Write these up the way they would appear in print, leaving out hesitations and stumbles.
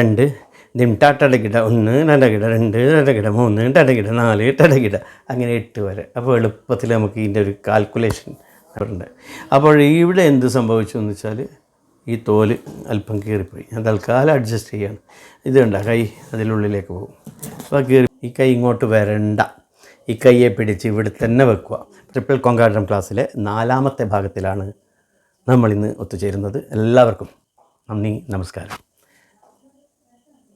2 ദിം ട ടടകിട 1 ടടകിട 2 ടടകിട 3 ടടകിട 4 ടടകിട അങ്ങനെ 8 വരെ. അപ്പോൾ എളുപ്പത്തിൽ നമുക്ക് ഇതിൻ്റെ ഒരു കാൽക്കുലേഷൻ ഉണ്ട്. അപ്പോൾ ഇവിടെ എന്ത് സംഭവിച്ചു എന്ന് വെച്ചാൽ ഈ തോല് അല്പം കീറിപ്പോയി. ഞാൻ തൽക്കാലം അഡ്ജസ്റ്റ് ചെയ്യാണ്. ഇത് കണ്ട കൈ അതിനുള്ളിലേക്ക് പോകും. അപ്പോൾ ഈ കൈ ഇങ്ങോട്ട് വരണ്ട. ഈ കൈയെ പിടിച്ച് ഇവിടെ തന്നെ വെക്കുക. ട്രിപ്പിൾ കോങ്കാഡ്രം ക്ലാസ്സിലെ 4ാമത്തെ ഭാഗത്തിലാണ് നമ്മളിന്ന് ഒത്തുചേരുന്നത്. എല്ലാവർക്കും നന്ദി, നമസ്കാരം.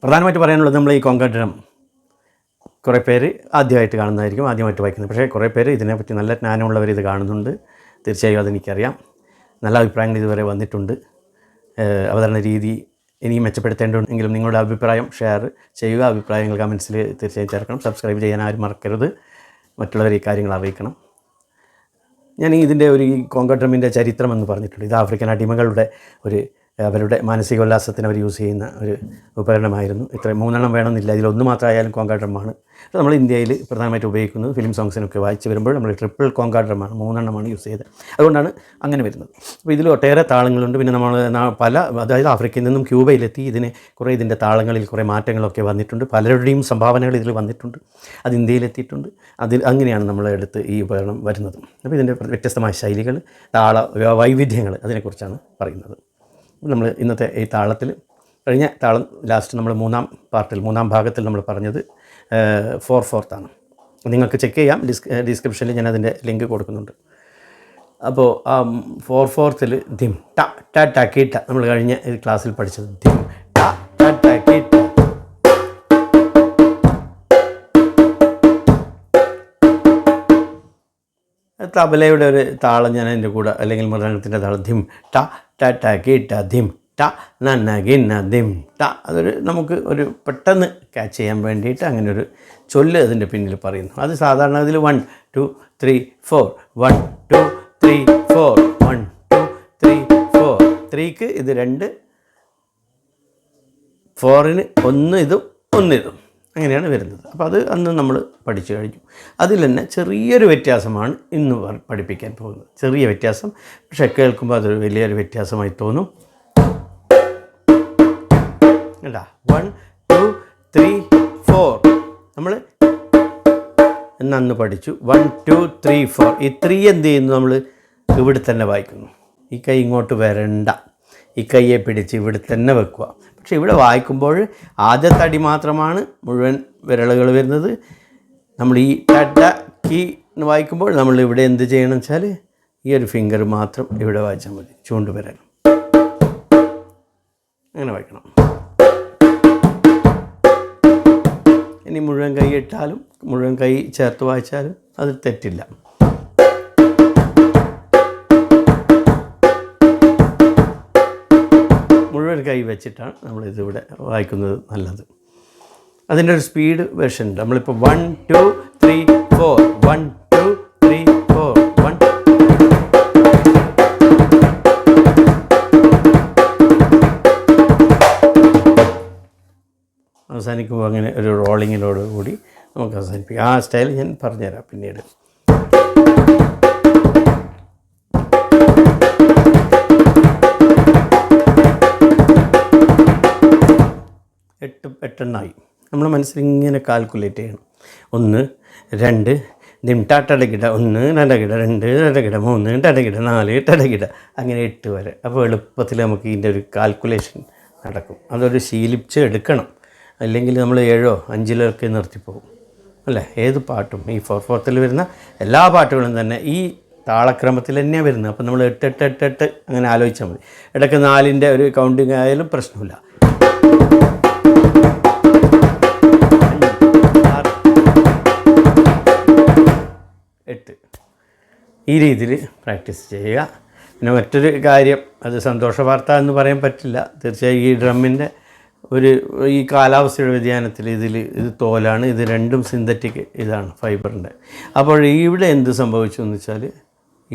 പ്രധാനമായിട്ട് പറയാനുള്ളത്, നമ്മൾ ഈ കോങ്കാഡ്രം കുറേ പേര് ആദ്യമായിട്ട് കാണുന്നതായിരിക്കും, ആദ്യമായിട്ട് വായിക്കുന്നത്. പക്ഷേ കുറേ പേര് ഇതിനെപ്പറ്റി നല്ല ജ്ഞാനമുള്ളവർ ഇത് കാണുന്നുണ്ട്. തീർച്ചയായും അതെനിക്കറിയാം. നല്ല അഭിപ്രായങ്ങൾ ഇതുവരെ വന്നിട്ടുണ്ട്. അവതരണ രീതി ഇനിയും മെച്ചപ്പെടുത്തേണ്ടതുണ്ടെങ്കിലും നിങ്ങളുടെ അഭിപ്രായം ഷെയർ ചെയ്യുക. അഭിപ്രായങ്ങൾ കമൻസിൽ തീർച്ചയായും ചേർക്കണം. സബ്സ്ക്രൈബ് ചെയ്യാൻ ആരും മറക്കരുത്. മറ്റുള്ളവർ ഈ കാര്യങ്ങൾ അറിയിക്കണം. ഞാൻ ഇതിൻ്റെ ഒരു കോങ്കാഡ്രമിൻ്റെ ചരിത്രം എന്ന് പറഞ്ഞിട്ടുണ്ട്. ഇത് ആഫ്രിക്കൻ അടിമകളുടെ അവരുടെ മാനസികോല്ലാസത്തിന് അവർ യൂസ് ചെയ്യുന്ന ഒരു ഉപകരണമായിരുന്നു. ഇത്ര 3 വേണമെന്നില്ല, ഇതിലൊന്ന് മാത്രമായാലും കോങ്കാഡ്രമാണ്. അപ്പോൾ നമ്മൾ ഇന്ത്യയിൽ പ്രധാനമായിട്ട് ഉപയോഗിക്കുന്നത് ഫിലിം സോങ്സിനൊക്കെ വായിച്ച് വരുമ്പോൾ നമ്മൾ ട്രിപ്പിൾ കോങ്കാഡ്രമാണ്, 3 യൂസ് ചെയ്തത്. അതുകൊണ്ടാണ് അങ്ങനെ വരുന്നത്. അപ്പോൾ ഇതിൽ ഒട്ടേറെ താളങ്ങളുണ്ട്. പിന്നെ നമ്മൾ അതായത് ആഫ്രിക്കയിൽ നിന്നും ക്യൂബയിലെത്തി ഇതിൻ്റെ താളങ്ങളിൽ കുറേ മാറ്റങ്ങളൊക്കെ വന്നിട്ടുണ്ട്. പലരുടെയും സംഭാവനകൾ ഇതിൽ വന്നിട്ടുണ്ട്. അത് ഇന്ത്യയിലെത്തിയിട്ടുണ്ട്. അങ്ങനെയാണ് നമ്മളെടുത്ത് ഈ ഉപകരണം വരുന്നത്. അപ്പോൾ ഇതിൻ്റെ വ്യത്യസ്തമായ ശൈലികൾ, താള വൈവിധ്യങ്ങൾ, അതിനെക്കുറിച്ചാണ് പറയുന്നത്. നമ്മൾ ഇന്നത്തെ ഈ താളത്തിൽ കഴിഞ്ഞ താളം ലാസ്റ്റ് നമ്മൾ 3ാം ഭാഗത്തിൽ നമ്മൾ പറഞ്ഞത് 4/4 നിങ്ങൾക്ക് ചെക്ക് ചെയ്യാം. ഡിസ്ക്രിപ്ഷനിൽ ഞാൻ അതിൻ്റെ ലിങ്ക് കൊടുക്കുന്നുണ്ട്. അപ്പോൾ ആ 4/4 ധിം ട ട ട കീട്ട നമ്മൾ കഴിഞ്ഞ ക്ലാസ്സിൽ പഠിച്ചത് ധിം ട ട ട കീട്ട. തബലയുടെ ഒരു താളം ഞാൻ അതിൻ്റെ കൂടെ, അല്ലെങ്കിൽ മൃദംഗത്തിൻ്റെ താളം ധിം ട ട ട കീട്ട ധിം ട നന്ന ഗിന്ന ധിം ട. അതൊരു നമുക്ക് ഒരു പെട്ടെന്ന് ക്യാച്ച് ചെയ്യാൻ വേണ്ടിയിട്ട് അങ്ങനെ ഒരു ചൊല്ല് അതിൻ്റെ പിന്നിൽ പറയുന്നു. അത് സാധാരണ അതിൽ 1 2 3 4 1 2 3 4 1 2 3 4. 3ക്ക് ഇത് 2, 4ന് 1 ഇതും 1 ഇതും, അങ്ങനെയാണ് വരുന്നത്. അപ്പോൾ അത് അന്ന് നമ്മൾ പഠിച്ചു കഴിഞ്ഞു. അതിൽ തന്നെ ചെറിയൊരു വ്യത്യാസമാണ് ഇന്ന് പഠിപ്പിക്കാൻ പോകുന്നത്. ചെറിയ വ്യത്യാസം, പക്ഷേ കേൾക്കുമ്പോൾ അതൊരു വലിയൊരു വ്യത്യാസമായി തോന്നും. കേട്ടാ, 1 2 3 4 നമ്മൾ എന്നന്ന് പഠിച്ചു. 1 2 3 4. ഈ 3 എന്ത് ചെയ്യുന്നു? നമ്മൾ ഇവിടെ തന്നെ വായിക്കുന്നു. ഈ കൈ ഇങ്ങോട്ട് വരണ്ട. ഈ കൈയെ പിടിച്ച് ഇവിടെ തന്നെ വെക്കുക. പക്ഷേ ഇവിടെ വായിക്കുമ്പോൾ ആദ്യത്തെ അടി മാത്രമാണ് മുഴുവൻ വിരലുകൾ വരുന്നത്. നമ്മൾ ഈ ട കീ എന്ന് വായിക്കുമ്പോൾ നമ്മൾ ഇവിടെ എന്ത് ചെയ്യണം വെച്ചാൽ ഈ ഒരു ഫിംഗർ മാത്രം ഇവിടെ വായിച്ചാൽ മതി. ചൂണ്ടുവിരൽ അങ്ങനെ വായിക്കണം. ഇനി മുഴുവൻ കൈ ഇട്ടാലും മുഴുവൻ കൈ ചേർത്ത് വായിച്ചാലും അത് തെറ്റില്ല. മുഴുവൻ കൈ വെച്ചിട്ടാണ് നമ്മളിതിവിടെ വായിക്കുന്നത് നല്ലത്. അതിൻ്റെ ഒരു സ്പീഡ് വെർഷൻ ഉണ്ട്. നമ്മളിപ്പോൾ 1 2 3 4 1 2 3 4 1. അവസാനിക്കുമ്പോൾ അങ്ങനെ ഒരു റോളിങ്ങിനോട് കൂടി നമുക്ക് അവസാനിപ്പിക്കാം. ആ സ്റ്റൈൽ ഞാൻ പറഞ്ഞുതരാം പിന്നീട്. എട്ടെണ്ണായി. നമ്മൾ മനസ്സിലിങ്ങനെ കാൽക്കുലേറ്റ് ചെയ്യണം. 1 2 ദിം ട ടടകിട 1 ടടകിട 2 ടടകിട 3 ടടകിട 4 ടടകിട അങ്ങനെ 8 വരെ. അപ്പോൾ എളുപ്പത്തിൽ നമുക്ക് ഇതിൻ്റെ ഒരു കാൽക്കുലേഷൻ നടക്കും. അതൊരു ശീലിച്ച് എടുക്കണം. അല്ലെങ്കിൽ നമ്മൾ 7 5 നിർത്തിപ്പോകും അല്ലേ? ഏത് പാട്ടും ഈ 4/4 വരുന്ന എല്ലാ പാട്ടുകളും തന്നെ ഈ താളക്രമത്തിൽ തന്നെയാണ് വരുന്നത്. അപ്പോൾ നമ്മൾ 8 8 8 8 അങ്ങനെ ആലോചിച്ചാൽ മതി. ഇടയ്ക്ക് 4ൻ്റെ ഒരു കൗണ്ടിങ് ആയാലും പ്രശ്നമില്ല. 8 ഈ രീതിയിൽ പ്രാക്ടീസ് ചെയ്യുക. പിന്നെ മറ്റൊരു കാര്യം, അത് സന്തോഷ വാർത്ത എന്ന് പറയാൻ പറ്റില്ല. തീർച്ചയായും ഈ ഡ്രമ്മിൻ്റെ ഈ കാലാവസ്ഥയുടെ വ്യതിയാനത്തിൽ ഇത് തോലാണ്. ഇത് രണ്ടും സിന്തറ്റിക് ഇതാണ്, ഫൈബറിൻ്റെ. അപ്പോൾ ഇവിടെ എന്ത് സംഭവിച്ചു എന്ന് വെച്ചാൽ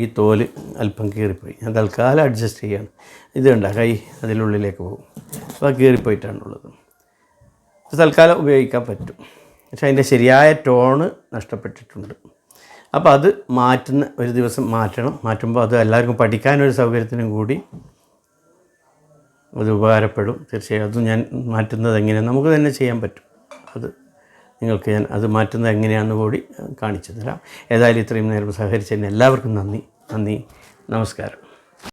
ഈ തോല് അല്പം കീറിപ്പോയി. ഞാൻ തൽക്കാലം അഡ്ജസ്റ്റ് ചെയ്യാണ്. ഇത് കണ്ട കൈ അതിനുള്ളിലേക്ക് പോകും. അപ്പോൾ കീറിപ്പോയിട്ടാണുള്ളത്. തൽക്കാലം ഉപയോഗിക്കാൻ പറ്റും. പക്ഷേ അതിൻ്റെ ശരിയായ ടോണ് നഷ്ടപ്പെട്ടിട്ടുണ്ട്. അപ്പോൾ അത് ഒരു ദിവസം മാറ്റണം. മാറ്റുമ്പോൾ അത് എല്ലാവർക്കും പഠിക്കാനൊരു സൗകര്യത്തിനും കൂടി അത് ഉപകാരപ്പെടും. തീർച്ചയായും അതും ഞാൻ മാറ്റുന്നത് എങ്ങനെയാണ് നമുക്ക് തന്നെ ചെയ്യാൻ പറ്റും. അത് നിങ്ങൾക്ക് ഞാൻ അത് മാറ്റുന്നത് എങ്ങനെയാണെന്ന് കൂടി കാണിച്ചു തരാം. ഏതായാലും ഇത്രയും നേരം സഹകരിച്ചതിന് എല്ലാവർക്കും നന്ദി. നമസ്കാരം.